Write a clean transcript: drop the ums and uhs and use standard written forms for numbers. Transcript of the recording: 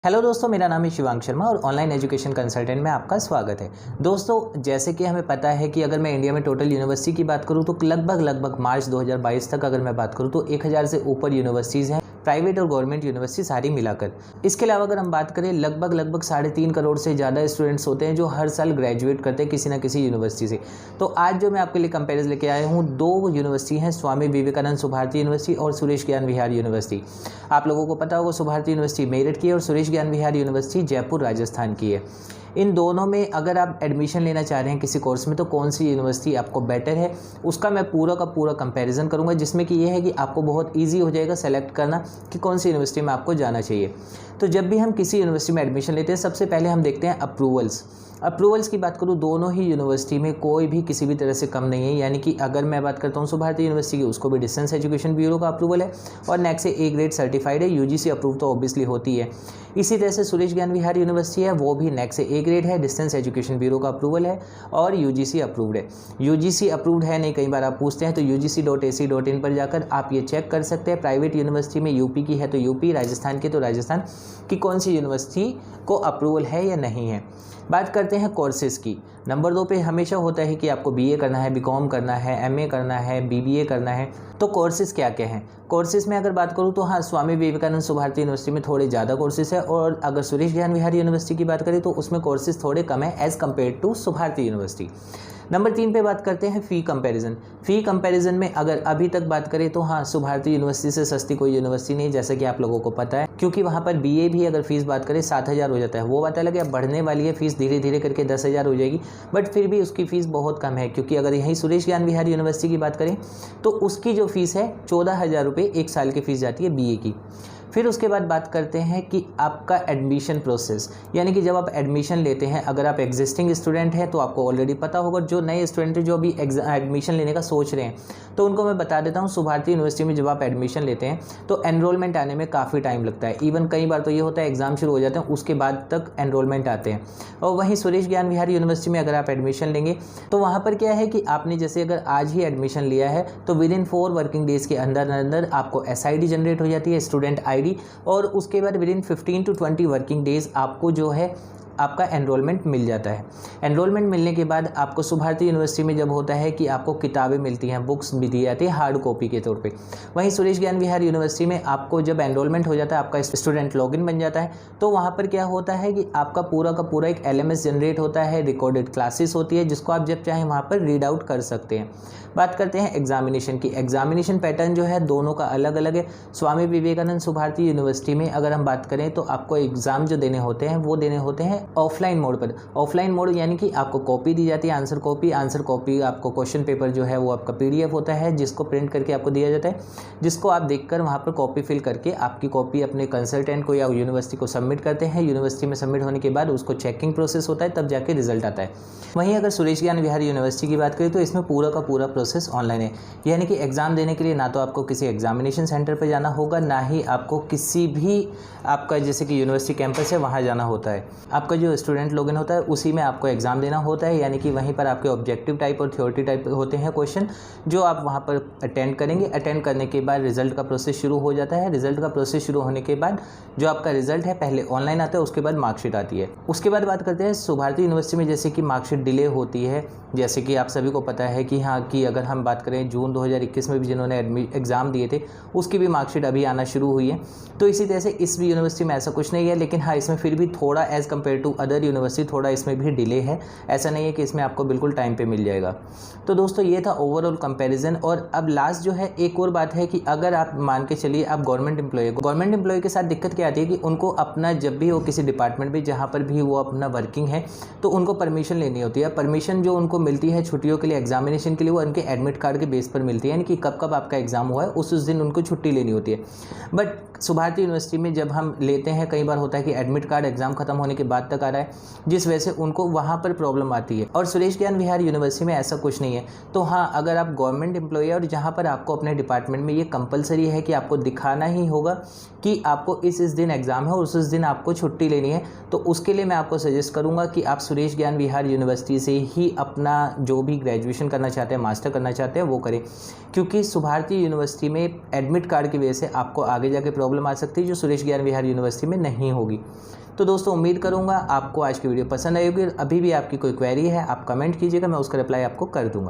Hello दोस्तों, मेरा नाम है शिवांग शर्मा और ऑनलाइन एजुकेशन कंसल्टेंट में आपका स्वागत है। दोस्तों, जैसे कि हमें पता है कि अगर मैं इंडिया में टोटल यूनिवर्सिटी की बात करूं तो लगभग मार्च 2022 तक अगर मैं बात करूं तो 1000 से ऊपर यूनिवर्सिटीज़ हैं, प्राइवेट और गवर्नमेंट यूनिवर्सिटी सारी मिलाकर। इसके अलावा अगर हम बात करें लगभग 3.5 करोड़ से ज़्यादा स्टूडेंट्स होते हैं जो हर साल ग्रेजुएट करते हैं किसी न किसी यूनिवर्सिटी से। तो आज जो मैं आपके लिए कंपेरिजन लेके आया हूँ, 2 यूनिवर्सिटी हैं, स्वामी विवेकानंद सुभारती यूनिवर्सिटी और सुरेश ज्ञान विहार यूनिवर्सिटी। आप लोगों को पता होगा सुभारती यूनिवर्सिटी मेरठ की है और सुरेश ज्ञान विहार यूनिवर्सिटी जयपुर राजस्थान की है। इन दोनों में अगर आप एडमिशन लेना चाह रहे हैं किसी कोर्स में तो कौन सी यूनिवर्सिटी आपको बेटर है, उसका मैं पूरा का पूरा कंपैरिजन करूंगा, जिसमें कि ये है कि आपको बहुत इजी हो जाएगा सेलेक्ट करना कि कौन सी यूनिवर्सिटी में आपको जाना चाहिए। तो जब भी हम किसी यूनिवर्सिटी में एडमिशन लेते हैं सबसे पहले हम देखते हैं अप्रूवल्स की बात करूँ, दोनों ही यूनिवर्सिटी में कोई भी किसी भी तरह से कम नहीं है। यानी कि अगर मैं बात करता हूँ सुभारती यूनिवर्सिटी की, उसको भी डिस्टेंस एजुकेशन ब्यूरो का अप्रूवल है और नेक्स्ट से ए ग्रेड सर्टिफाइड है, यूजीसी अप्रूव तो ऑब्वियसली होती है। इसी तरह से सुरेश ज्ञान विहार यूनिवर्सिटी है, वो भी नेक्स्ट से ए ग्रेड है, डिस्टेंस एजुकेशन ब्यूरो का अप्रूवल है और यूजीसी अप्रूव्ड है। यूजीसी अप्रूव्ड है नहीं, कई बार आप पूछते हैं, तो ugc.ac.in पर जाकर आप ये चेक कर सकते हैं। प्राइवेट यूनिवर्सिटी में यूपी की है तो यूपी, राजस्थान की तो राजस्थान की कौन सी यूनिवर्सिटी को अप्रूवल है या नहीं है। बात करते हैं कोर्सेज़ की। नंबर 2 पे हमेशा होता है कि आपको बीए करना है, बीकॉम करना है, एमए करना है, बीबीए करना है। तो कोर्सेज़ क्या क्या हैं? कोर्सेज़ में अगर बात करूँ तो हाँ, स्वामी विवेकानंद सुभारती यूनिवर्सिटी में थोड़े ज़्यादा कोर्सेज़ है और अगर सुरेश ज्ञान विहार यूनिवर्सिटी की बात करें तो उसमें कोर्सेज़ थोड़े कम है as compare to Subharti university. Number 3 पे बात करते हैं फ़ी कंपैरिजन में अगर अभी तक बात करें तो हाँ, सुभारती यूनिवर्सिटी से सस्ती कोई यूनिवर्सिटी नहीं, जैसा कि आप लोगों को पता है, क्योंकि वहाँ पर बीए भी अगर फीस बात करें 7000 हो जाता है। वो बात अलग है, बढ़ने वाली है फीस, धीरे धीरे करके 10,000 हो जाएगी, बट फिर भी उसकी फ़ीस बहुत कम है। क्योंकि अगर यहीं सुरेश ज्ञान विहार यूनिवर्सिटी की बात करें तो उसकी जो फ़ीस है 14,000 रुपये 1 साल की फ़ीस जाती है बीए की। फिर उसके बाद बात करते हैं कि आपका एडमिशन प्रोसेस, यानी कि जब आप एडमिशन लेते हैं, अगर आप एग्जिस्टिंग स्टूडेंट हैं तो आपको ऑलरेडी पता होगा। जो नए स्टूडेंट हैं जो अभी एडमिशन लेने का सोच रहे हैं तो उनको मैं बता देता हूँ, सुभारती यूनिवर्सिटी में जब आप एडमिशन लेते हैं तो एनरोलमेंट आने में काफ़ी टाइम लगता है। इवन कई बार तो ये होता है एग्ज़ाम शुरू हो जाते हैं उसके बाद तक एनरोलमेंट आते हैं। और वहीं सुरेश ज्ञान विहार यूनिवर्सिटी में अगर आप एडमिशन लेंगे तो वहाँ पर क्या है कि आपने जैसे अगर आज ही एडमिशन लिया है तो विद इन 4 वर्किंग डेज़ के अंदर आपको SID जनरेट हो जाती है, स्टूडेंट ID, और उसके बाद with in 15 to 20 working days आपको जो है आपका एनरोलमेंट मिल जाता है। एनरोलमेंट मिलने के बाद आपको सुभारती यूनिवर्सिटी में जब होता है कि आपको किताबें मिलती हैं, बुक्स भी दी जाती है हार्ड कॉपी के तौर पे। वहीं सुरेश ज्ञान विहार यूनिवर्सिटी में आपको जब एनरोलमेंट हो जाता है, आपका स्टूडेंट लॉगिन बन जाता है, तो वहाँ पर क्या होता है कि आपका पूरा का पूरा एक LMS जनरेट होता है, रिकॉर्डेड क्लासेस होती है जिसको आप जब चाहें वहाँ पर रीड आउट कर सकते हैं। बात करते हैं एग्जामिनेशन की। एग्जामिनेशन पैटर्न जो है दोनों का अलग अलग है। स्वामी विवेकानंद सुभारती यूनिवर्सिटी में अगर हम बात करें तो आपको एग्ज़ाम जो देने होते हैं वो देने होते हैं ऑफलाइन मोड पर। ऑफलाइन मोड यानी कि आपको कॉपी दी जाती है, आंसर कॉपी आपको क्वेश्चन पेपर जो है वो आपका PDF होता है जिसको प्रिंट करके आपको दिया जाता है, जिसको आप देखकर वहाँ पर कॉपी फिल करके आपकी कॉपी अपने कंसल्टेंट को या यूनिवर्सिटी को सबमिट करते हैं। यूनिवर्सिटी में सबमिट होने के बाद उसको चेकिंग प्रोसेस होता है, तब जाके रिजल्ट आता है। वहीं अगर सुरेश ज्ञान विहार यूनिवर्सिटी की बात करें तो इसमें पूरा का पूरा प्रोसेस ऑनलाइन है। यानी कि एग्ज़ाम देने के लिए ना तो आपको किसी एग्जामिनेशन सेंटर पर जाना होगा, ना ही आपको किसी भी आपका जैसे कि यूनिवर्सिटी कैंपस है वहाँ जाना होता है। आपका जो स्टूडेंट लॉगिन होता है उसी में आपको एग्ज़ाम देना होता है, यानी कि वहीं पर आपके ऑब्जेक्टिव टाइप और थ्योरी टाइप होते हैं क्वेश्चन जो आप वहाँ पर अटेंड करेंगे। अटेंड करने के बाद रिजल्ट का प्रोसेस शुरू हो जाता है। रिजल्ट का प्रोसेस शुरू होने के बाद जो आपका रिजल्ट है पहले ऑनलाइन आता है, उसके बाद मार्कशीट आती है। उसके बाद बात करते हैं सुभारती यूनिवर्सिटी में जैसे कि मार्कशीट डिले होती है, जैसे कि आप सभी को पता है कि हाँ, कि अगर हम बात करें जून 2021 में भी जिन्होंने एग्ज़ाम दिए थे उसकी भी मार्कशीट अभी आना शुरू हुई है। तो इसी तरह से इस यूनिवर्सिटी में ऐसा कुछ नहीं है, लेकिन हाँ, इसमें फिर भी थोड़ा as compare to other university थोड़ा इसमें भी डिले है। ऐसा नहीं है कि इसमें आपको बिल्कुल टाइम पे मिल जाएगा। तो दोस्तों ये था ओवरऑल कंपैरिजन। और अब लास्ट जो है एक और बात है कि अगर आप मान के चलिए आप गवर्नमेंट एम्प्लॉय के साथ दिक्कत क्या आती है कि उनको अपना जब भी वो किसी डिपार्टमेंट में जहाँ पर भी वो अपना वर्किंग है तो उनको परमिशन लेनी होती है। परमिशन जो उनको मिलती है छुट्टियों के लिए, एग्जामिनेशन के लिए, वो उनके एडमिट कार्ड के बेस पर मिलती है, यानी कि कब आपका एग्जाम हुआ है उस दिन उनको छुट्टी लेनी होती है। बट सुभारती यूनिवर्सिटी में जब हम लेते हैं कई बार होता है कि एडमिट कार्ड एग्जाम खत्म होने के बाद तक आ रहा है, जिस वजह से उनको वहाँ पर प्रॉब्लम आती है। और सुरेश ज्ञान विहार यूनिवर्सिटी में ऐसा कुछ नहीं है। तो हाँ, अगर आप गवर्नमेंट एम्प्लॉई है और जहाँ पर आपको अपने डिपार्टमेंट में ये कंपलसरी है कि आपको दिखाना ही होगा कि आपको इस दिन एग्ज़ाम है और उस दिन आपको छुट्टी लेनी है, तो उसके लिए मैं आपको सजेस्ट करूँगा कि आप सुरेश ज्ञान विहार यूनिवर्सिटी से ही अपना जो भी ग्रेजुएशन करना चाहते हैं, मास्टर करना चाहते हैं, वो करें। क्योंकि सुभारती यूनिवर्सिटी में एडमिट कार्ड की वजह से आपको आगे जाके प्रॉब्लम आ सकती है, जो सुरेश ज्ञान विहार यूनिवर्सिटी में नहीं होगी। तो दोस्तों, उम्मीद करूँगा आपको आज की वीडियो पसंद आई होगी। अभी भी आपकी कोई क्वेरी है आप कमेंट कीजिएगा, मैं उसका रिप्लाई आपको कर दूँगा।